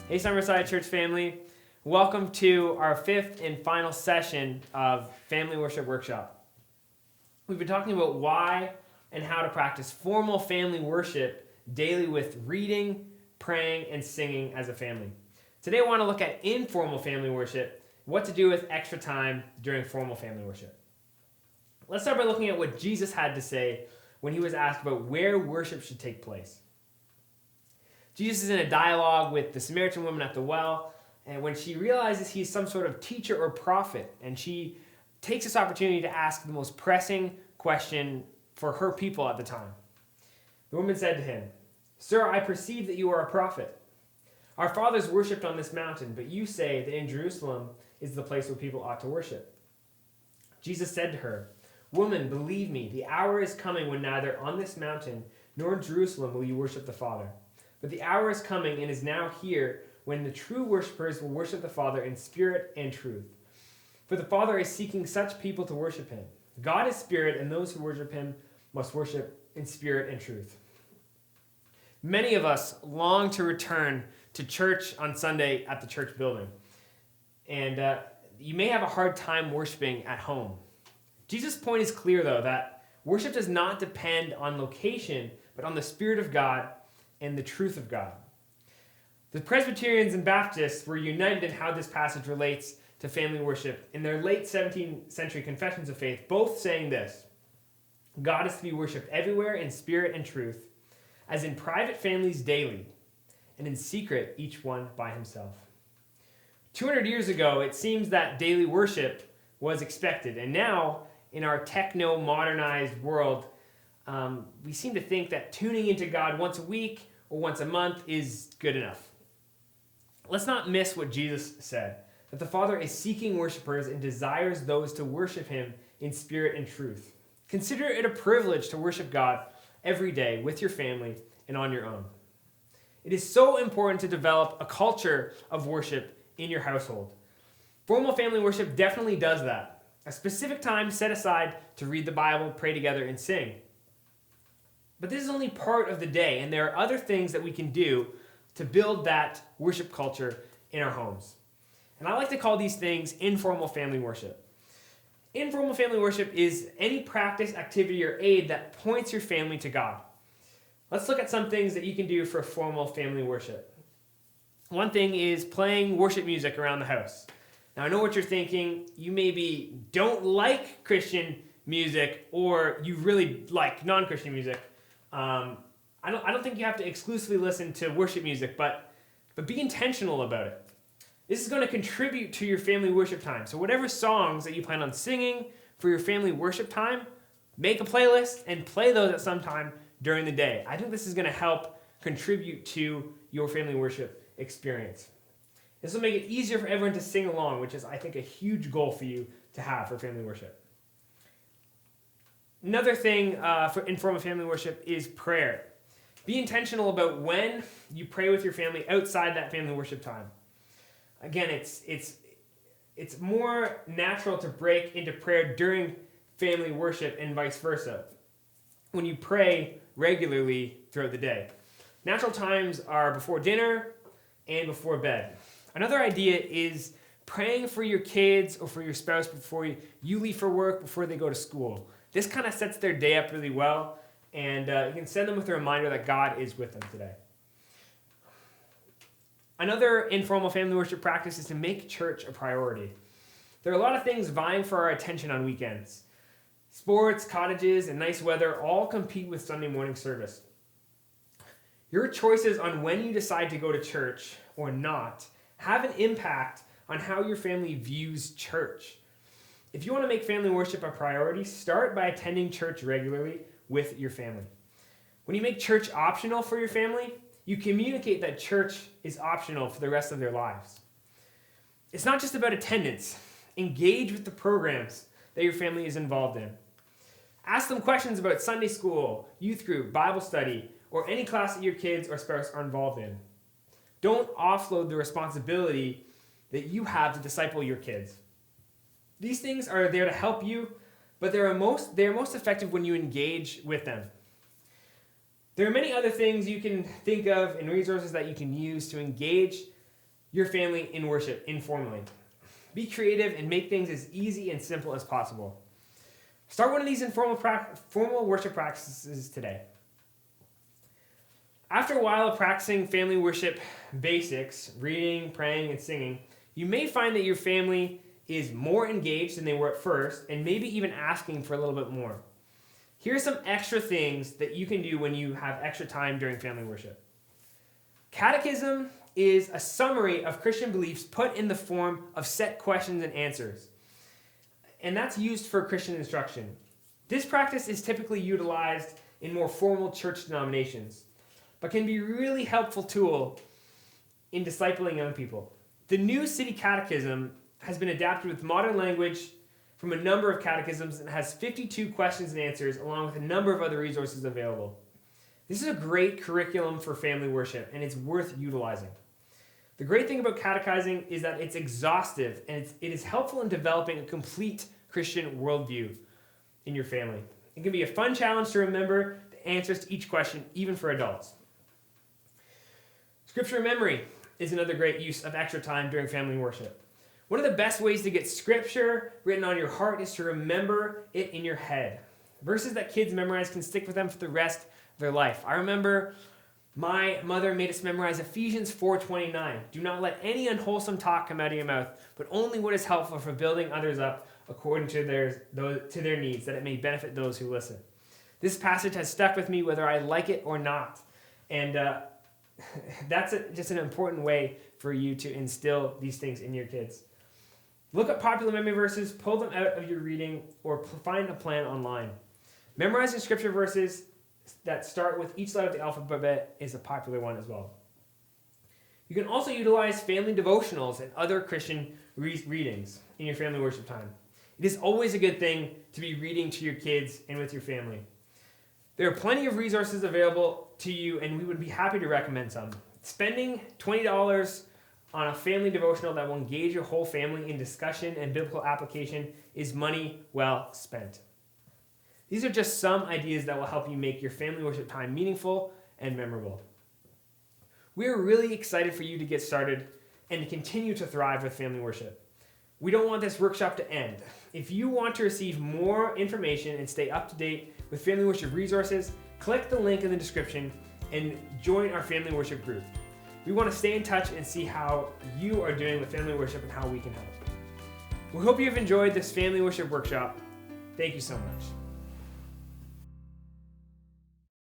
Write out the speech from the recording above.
Hey, Summerside Church family. Welcome to our fifth and final session of Family Worship Workshop. We've been talking about why and how to practice formal family worship daily with reading, praying, and singing as a family. Today I want to look at informal family worship, what to do with extra time during formal family worship. Let's start by looking at what Jesus had to say when he was asked about where worship should take place. Jesus is in a dialogue with the Samaritan woman at the well, and when she realizes he's some sort of teacher or prophet, and she takes this opportunity to ask the most pressing question for her people at the time. The woman said to him, "Sir, I perceive that you are a prophet. Our fathers worshipped on this mountain, but you say that in Jerusalem is the place where people ought to worship." Jesus said to her, "Woman, believe me, the hour is coming when neither on this mountain nor in Jerusalem will you worship the Father. But the hour is coming and is now here when the true worshipers will worship the Father in spirit and truth. For the Father is seeking such people to worship him. God is spirit, and those who worship him must worship in spirit and truth." Many of us long to return to church on Sunday at the church building. And you may have a hard time worshiping at home. Jesus' point is clear, though, that worship does not depend on location, but on the Spirit of God and the truth of God. The Presbyterians and Baptists were united in how this passage relates to family worship in their late 17th century confessions of faith, both saying this: God is to be worshipped everywhere in spirit and truth, as in private families daily, and in secret each one by himself. 200 years ago, it seems that daily worship was expected, and now in our techno-modernized world, we seem to think that tuning into God once a week or once a month is good enough. Let's not miss what Jesus said, that the Father is seeking worshipers and desires those to worship him in spirit and truth. Consider it a privilege to worship God every day with your family and on your own. It is so important to develop a culture of worship in your household. Formal family worship definitely does that. A specific time set aside to read the Bible, pray together, and sing. But this is only part of the day, and there are other things that we can do to build that worship culture in our homes. And I like to call these things informal family worship. Informal family worship is any practice, activity, or aid that points your family to God. Let's look at some things that you can do for formal family worship. One thing is playing worship music around the house. Now, I know what you're thinking. You maybe don't like Christian music, or you really like non-Christian music. I don't think you have to exclusively listen to worship music, but be intentional about it. This is going to contribute to your family worship time. So whatever songs that you plan on singing for your family worship time, make a playlist and play those at some time during the day. I think this is going to help contribute to your family worship experience. This will make it easier for everyone to sing along, which is, I think, a huge goal for you to have for family worship. Another thing for informal family worship is prayer. Be intentional about when you pray with your family outside that family worship time. Again, it's more natural to break into prayer during family worship and vice versa when you pray regularly throughout the day. Natural times are before dinner and before bed. Another idea is praying for your kids or for your spouse before you leave for work, before they go to school. This kind of sets their day up really well, and you can send them with a reminder that God is with them today. Another informal family worship practice is to make church a priority. There are a lot of things vying for our attention on weekends. Sports, cottages, and nice weather all compete with Sunday morning service. Your choices on when you decide to go to church or not have an impact on how your family views church. If you want to make family worship a priority, start by attending church regularly with your family. When you make church optional for your family, you communicate that church is optional for the rest of their lives. It's not just about attendance. Engage with the programs that your family is involved in. Ask them questions about Sunday school, youth group, Bible study, or any class that your kids or spouse are involved in. Don't offload the responsibility that you have to disciple your kids. These things are there to help you, but they are most effective when you engage with them. There are many other things you can think of and resources that you can use to engage your family in worship informally. Be creative and make things as easy and simple as possible. Start one of these formal worship practices today. After a while of practicing family worship basics, reading, praying, and singing, you may find that your family is more engaged than they were at first, and maybe even asking for a little bit more. Here are some extra things that you can do when you have extra time during family worship. Catechism is a summary of Christian beliefs put in the form of set questions and answers. And that's used for Christian instruction. This practice is typically utilized in more formal church denominations, but can be a really helpful tool in discipling young people. The New City Catechism has been adapted with modern language from a number of catechisms and has 52 questions and answers, along with a number of other resources available. This is a great curriculum for family worship, and it's worth utilizing. The great thing about catechizing is that it's exhaustive, and it is helpful in developing a complete Christian worldview in your family. It can be a fun challenge to remember the answers to each question, even for adults. Scripture memory is another great use of extra time during family worship. One of the best ways to get scripture written on your heart is to remember it in your head. Verses that kids memorize can stick with them for the rest of their life. I remember my mother made us memorize Ephesians 4:29. Do not let any unwholesome talk come out of your mouth, but only what is helpful for building others up according to their needs, that it may benefit those who listen. This passage has stuck with me whether I like it or not. And that's just an important way for you to instill these things in your kids. Look up popular memory verses, pull them out of your reading, or find a plan online. Memorizing scripture verses that start with each letter of the alphabet is a popular one as well. You can also utilize family devotionals and other Christian readings in your family worship time. It is always a good thing to be reading to your kids and with your family. There are plenty of resources available to you, and we would be happy to recommend some. Spending $20 on a family devotional that will engage your whole family in discussion and biblical application is money well spent. These are just some ideas that will help you make your family worship time meaningful and memorable. We are really excited for you to get started and to continue to thrive with family worship. We don't want this workshop to end. If you want to receive more information and stay up to date with family worship resources, click the link in the description and join our family worship group. We want to stay in touch and see how you are doing with family worship and how we can help. We hope you've enjoyed this family worship workshop. Thank you so much.